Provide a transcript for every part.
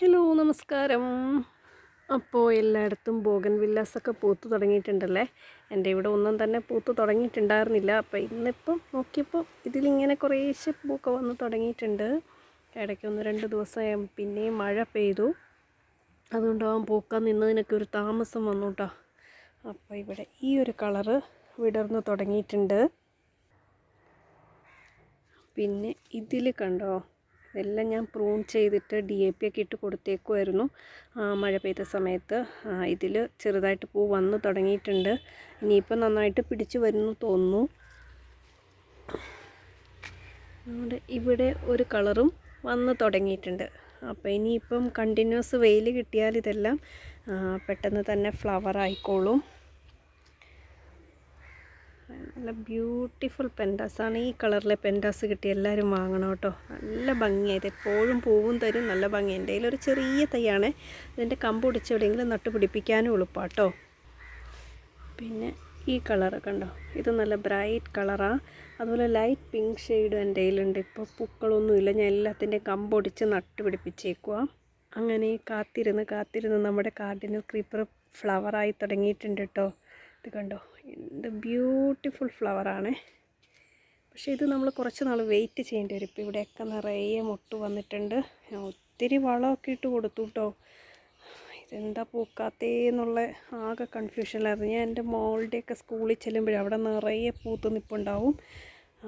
Hello നമസ്കാരം. അപ്പോൾ എല്ലായിടത്തും ബോഗൺവില്ലാസൊക്കെ പൂത്ത് തുടങ്ങിയിട്ടുണ്ടല്ലേ. എൻ്റെ ഇവിടെ ഒന്നും തന്നെ പൂത്ത് തുടങ്ങിയിട്ടുണ്ടായിരുന്നില്ല. അപ്പോൾ ഇന്നിപ്പം നോക്കിയപ്പോൾ ഇതിലിങ്ങനെ കുറേശ്ശെ പൂക്ക വന്ന് തുടങ്ങിയിട്ടുണ്ട്. ഇടയ്ക്ക് 1-2 ദിവസം പിന്നെയും മഴ പെയ്തു. അതുകൊണ്ടാവും പൂക്കാൻ നിന്നതിനൊക്കെ ഒരു താമസം വന്നു കേട്ടോ. അപ്പോൾ ഇവിടെ ഈ ഒരു കളറ് വിടർന്ന് തുടങ്ങിയിട്ടുണ്ട്. പിന്നെ ഇതിൽ കണ്ടോ, ഇതെല്ലാം ഞാൻ പ്രൂൺ ചെയ്തിട്ട് DAP ഒക്കെ ഇട്ട് കൊടുത്തേക്കുമായിരുന്നു മഴ പെയ്ത സമയത്ത്. ഇതിൽ ചെറുതായിട്ട് പൂ വന്ന് തുടങ്ങിയിട്ടുണ്ട്. ഇനിയിപ്പം നന്നായിട്ട് പിടിച്ചു വരുന്നു തോന്നുന്നു. നമ്മുടെ ഇവിടെ ഒരു കളറും വന്ന് തുടങ്ങിയിട്ടുണ്ട്. അപ്പോൾ ഇനിയിപ്പം കണ്ടിന്യൂസ് വെയിൽ കിട്ടിയാൽ ഇതെല്ലാം പെട്ടെന്ന് തന്നെ ഫ്ലവർ ആയിക്കോളും. നല്ല ബ്യൂട്ടിഫുൾ പെൻഡാസാണ്. ഈ കളറിലെ പെൻഡാസ് കിട്ടി എല്ലാവരും വാങ്ങണം കേട്ടോ. നല്ല ഭംഗിയായത്, എപ്പോഴും പൂവും തരും, നല്ല ഭംഗി. എൻ്റെ കയ്യിലൊരു ചെറിയ തൈയാണ്. ഇതിൻ്റെ കമ്പ് ഒടിച്ച് എവിടെയെങ്കിലും നട്ടുപിടിപ്പിക്കാനും എളുപ്പമാട്ടോ. പിന്നെ ഈ കളറ് കണ്ടോ, ഇത് നല്ല ബ്രൈറ്റ് കളറാണ്. അതുപോലെ ലൈറ്റ് പിങ്ക് ഷെയ്ഡും എൻ്റെ കയ്യിലുണ്ട്. ഇപ്പോൾ പൂക്കളൊന്നുമില്ല, ഞാൻ എല്ലാത്തിൻ്റെയും കമ്പ് ഒടിച്ച് നട്ടുപിടിപ്പിച്ചേക്കുക. അങ്ങനെ കാത്തിരുന്ന് നമ്മുടെ കാർഡിനൽ ക്രീപ്പർ ഫ്ലവറായി തുടങ്ങിയിട്ടുണ്ട് കേട്ടോ. ഇത് കണ്ടോ, എന്ത് ബ്യൂട്ടിഫുൾ ഫ്ലവറാണ്. പക്ഷേ ഇത് നമ്മൾ കുറച്ച് നാൾ വെയിറ്റ് ചെയ്യേണ്ടി വരും. ഇപ്പോൾ ഇവിടെയൊക്കെ നിറയെ മുട്ട് വന്നിട്ടുണ്ട്. ഞാൻ ഒത്തിരി വളമൊക്കെ ഇട്ട് കൊടുത്തു കേട്ടോ. ഇതെന്താ പൂക്കാത്തേന്നുള്ള ആകെ കൺഫ്യൂഷനിലായിരുന്നു. ഞാൻ എൻ്റെ മോളുടെയൊക്കെ സ്കൂളിൽ ചെല്ലുമ്പോഴും അവിടെ നിറയെ പൂത്ത് നിൽപ്പുണ്ടാവും.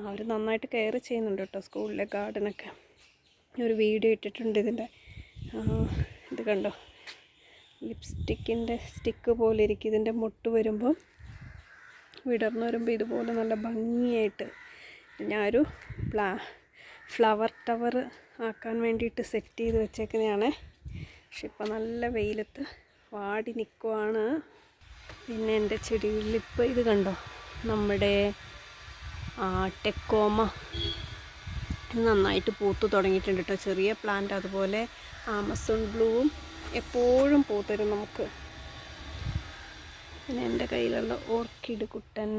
അവർ നന്നായിട്ട് കെയർ ചെയ്യുന്നുണ്ട് കേട്ടോ സ്കൂളിലെ ഗാർഡനൊക്കെ. ഒരു വീഡിയോ ഇട്ടിട്ടുണ്ട് ഇതിൻ്റെ. ഇത് കണ്ടോ, ലിപ്സ്റ്റിക്കിൻ്റെ സ്റ്റിക്ക് പോലെ ഇരിക്കും. ഇതിൻ്റെ മുട്ട് വരുമ്പോൾ വിടർന്ന് വരുമ്പോൾ ഇതുപോലെ നല്ല ഭംഗിയായിട്ട് ഞാനൊരു ഫ്ലവർ ടവർ ആക്കാൻ വേണ്ടിയിട്ട് സെറ്റ് ചെയ്ത് വെച്ചേക്കുന്നതാണ്. പക്ഷെ ഇപ്പോൾ നല്ല വെയിലത്ത് വാടി നിൽക്കുവാണ്. പിന്നെ എൻ്റെ ചെടികളിൽ ഇപ്പോൾ ഇത് കണ്ടോ, നമ്മുടെ ടെക്കോമ നന്നായിട്ട് പൂത്ത് തുടങ്ങിയിട്ടുണ്ട് കേട്ടോ. ചെറിയ പ്ലാന്റ്. അതുപോലെ ആമസോൺ ബ്ലൂവും എപ്പോഴും പൂത്തരും നമുക്ക്. പിന്നെ എൻ്റെ കയ്യിലുള്ള ഓർക്കിഡ് കുട്ടൻ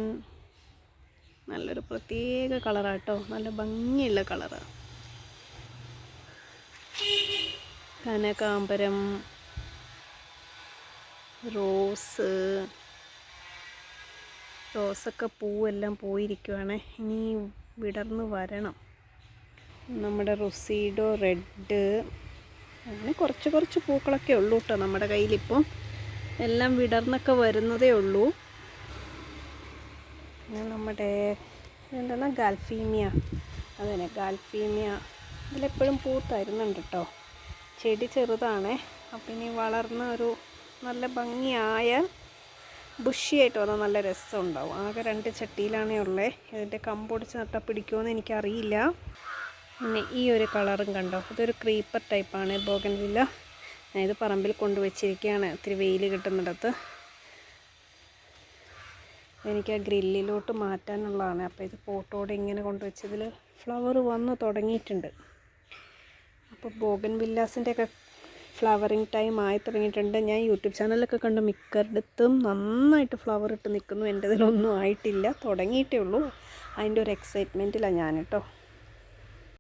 നല്ലൊരു പ്രത്യേക കളറാട്ടോ, നല്ല ഭംഗിയുള്ള കളറാണ്. കനകാംബരം, റോസൊക്കെ പൂവെല്ലാം പോയിരിക്കുവാണ്. ഇനി വിടർന്ന് വരണം. നമ്മുടെ റൊസീഡോ റെഡ്, അങ്ങനെ കുറച്ച് പൂക്കളൊക്കെ ഉള്ളൂ കേട്ടോ നമ്മുടെ കയ്യിലിപ്പം. എല്ലാം വിടർന്നൊക്കെ വരുന്നതേ ഉള്ളൂ. നമ്മുടെ എന്താണ് ഗാൽഫീമിയ, അതന്നെ ഗാൽഫീമിയ, ഇതിലെപ്പോഴും പൂത്തായിരുന്നുണ്ട് കേട്ടോ. ചെടി ചെറുതാണേ. അപ്പം ഇനി വളർന്ന ഒരു നല്ല ഭംഗിയായാൽ ബുഷിയായിട്ട് വന്നാൽ നല്ല രസം ഉണ്ടാവും. ആകെ 2 ചട്ടിയിലാണേ ഉള്ളത്. ഇതിൻ്റെ കമ്പൊടിച്ച് നട്ടാൽ പിടിക്കുമെന്ന് എനിക്കറിയില്ല. പിന്നെ ഈ ഒരു കളറും കണ്ടോ, ഇതൊരു ക്രീപ്പർ ടൈപ്പാണ് ബോഗൺവില്ല. ഞാൻ ഇത് പറമ്പിൽ കൊണ്ടുവച്ചിരിക്കുകയാണ്, ഒത്തിരി വെയിൽ കിട്ടുന്നിടത്ത്. എനിക്ക് ആ ഗ്രില്ലിലോട്ട് മാറ്റാനുള്ളതാണ്. അപ്പോൾ ഇത് പോട്ടോടെ ഇങ്ങനെ കൊണ്ടുവച്ചതിൽ ഫ്ലവർ വന്ന് തുടങ്ങിയിട്ടുണ്ട്. അപ്പോൾ ബോഗൺവില്ലാസിൻ്റെയൊക്കെ ഫ്ലവറിങ് ടൈം ആയി തുടങ്ങിയിട്ടുണ്ട്. ഞാൻ യൂട്യൂബ് ചാനലൊക്കെ കണ്ട് മിക്കയിടത്തും നന്നായിട്ട് ഫ്ലവർ ഇട്ട് നിൽക്കുന്നു. എൻ്റെ ഇതിലൊന്നും ആയിട്ടില്ല, തുടങ്ങിയിട്ടേ ഉള്ളൂ. അതിൻ്റെ ഒരു എക്സൈറ്റ്മെൻറ്റിലാണ് ഞാൻ കേട്ടോ.